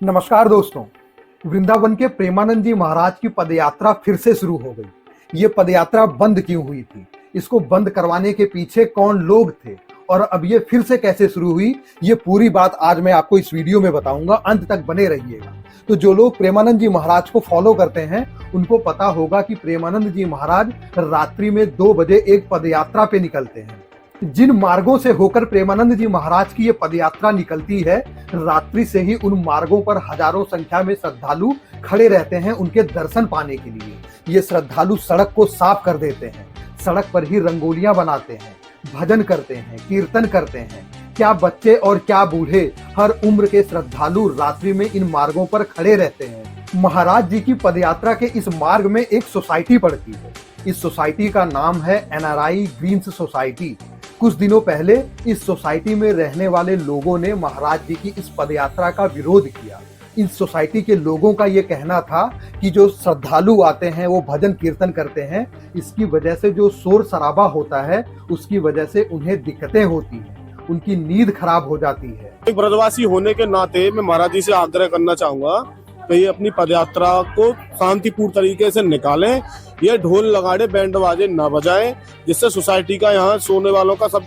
नमस्कार दोस्तों। वृंदावन के प्रेमानंद जी महाराज की पदयात्रा फिर से शुरू हो गई। ये पदयात्रा बंद क्यों हुई थी, इसको बंद करवाने के पीछे कौन लोग थे और अब ये फिर से कैसे शुरू हुई, ये पूरी बात आज मैं आपको इस वीडियो में बताऊंगा। अंत तक बने रहिएगा। तो जो लोग प्रेमानंद जी महाराज को फॉलो करते हैं उनको पता होगा कि प्रेमानंद जी महाराज रात्रि में 2 बजे एक पदयात्रा पे निकलते हैं। जिन मार्गों से होकर प्रेमानंद जी महाराज की ये पदयात्रा निकलती है, रात्रि से ही उन मार्गों पर हजारों संख्या में श्रद्धालु खड़े रहते हैं उनके दर्शन पाने के लिए। ये श्रद्धालु सड़क को साफ कर देते हैं, सड़क पर ही रंगोलियां बनाते हैं, भजन करते हैं, कीर्तन करते हैं। क्या बच्चे और क्या बूढ़े, हर उम्र के श्रद्धालु रात्रि में इन मार्गों पर खड़े रहते हैं। महाराज जी की पदयात्रा के इस मार्ग में एक सोसाइटी पड़ती है। इस सोसाइटी का नाम है NRI ग्रीन्स सोसाइटी। कुछ दिनों पहले इस सोसाइटी में रहने वाले लोगों ने महाराज जी की इस पदयात्रा का विरोध किया। इस सोसाइटी के लोगों का ये कहना था कि जो श्रद्धालु आते हैं वो भजन कीर्तन करते हैं, इसकी वजह से जो शोर शराबा होता है उसकी वजह से उन्हें दिक्कतें होती हैं, उनकी नींद खराब हो जाती है। एक ब्रजवासी होने के नाते मैं महाराज जी से आग्रह करना चाहूंगा कि ये अपनी पदयात्रा को शांतिपूर्ण तरीके से निकालें। ये ढोल लगाड़े बैंड बाजे न बजाएं, जिससे सोसाइटी का यहाँ सोने वालों का सब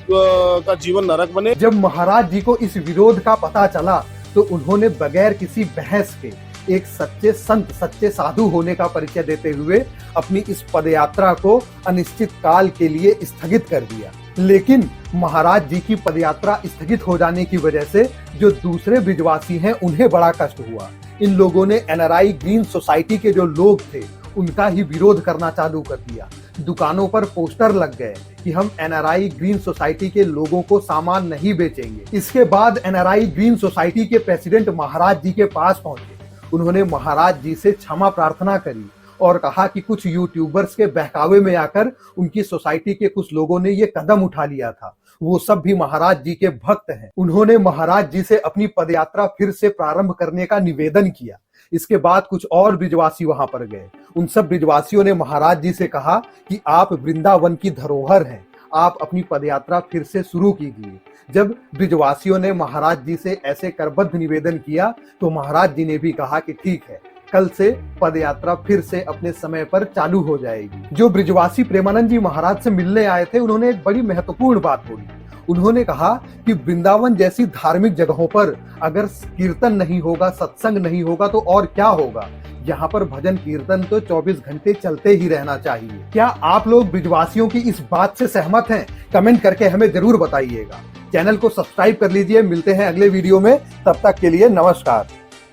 का जीवन नरक बने। जब महाराज जी को इस विरोध का पता चला तो उन्होंने बगैर किसी बहस के एक सच्चे संत, सच्चे साधु होने का परिचय देते हुए अपनी इस पदयात्रा को अनिश्चित काल के लिए स्थगित कर दिया। लेकिन महाराज जी की पदयात्रा स्थगित हो जाने की वजह से जो दूसरे ब्रिजवासी हैं उन्हें बड़ा कष्ट हुआ। इन लोगों ने NRI ग्रीन सोसाइटी के जो लोग थे उनका ही विरोध करना चालू कर दिया। दुकानों पर पोस्टर लग गए कि हम NRI ग्रीन सोसाइटी के लोगों को सामान नहीं बेचेंगे। इसके बाद NRI ग्रीन सोसाइटी के प्रेसिडेंट महाराज जी के पास पहुंचे। उन्होंने महाराज जी से क्षमा प्रार्थना करी और कहा कि कुछ यूट्यूबर्स के बहकावे में आकर उनकी सोसाइटी के कुछ लोगों ने ये कदम उठा लिया था। वो सब भी महाराज जी के भक्त हैं। उन्होंने महाराज जी से अपनी पदयात्रा फिर से प्रारंभ करने का निवेदन किया। इसके बाद कुछ और ब्रिजवासी वहां पर गए। उन सब ब्रिजवासियों ने महाराज जी से कहा कि आप वृंदावन की धरोहर हैं, आप अपनी पदयात्रा फिर से शुरू कीजिए। जब ब्रिजवासियों ने महाराज जी से ऐसे करबद्ध निवेदन किया तो महाराज जी ने भी कहा कि ठीक है, कल से पदयात्रा फिर से अपने समय पर चालू हो जाएगी। जो ब्रिजवासी प्रेमानंद जी महाराज से मिलने आए थे उन्होंने एक बड़ी महत्वपूर्ण बात बोली। उन्होंने कहा कि वृंदावन जैसी धार्मिक जगहों पर अगर कीर्तन नहीं होगा, सत्संग नहीं होगा तो और क्या होगा। यहाँ पर भजन कीर्तन तो 24 घंटे चलते ही रहना चाहिए। क्या आप लोग ब्रिजवासियों की इस बात से सहमत हैं? कमेंट करके हमें जरूर बताइएगा। चैनल को सब्सक्राइब कर लीजिए। मिलते हैं अगले वीडियो में, तब तक के लिए नमस्कार।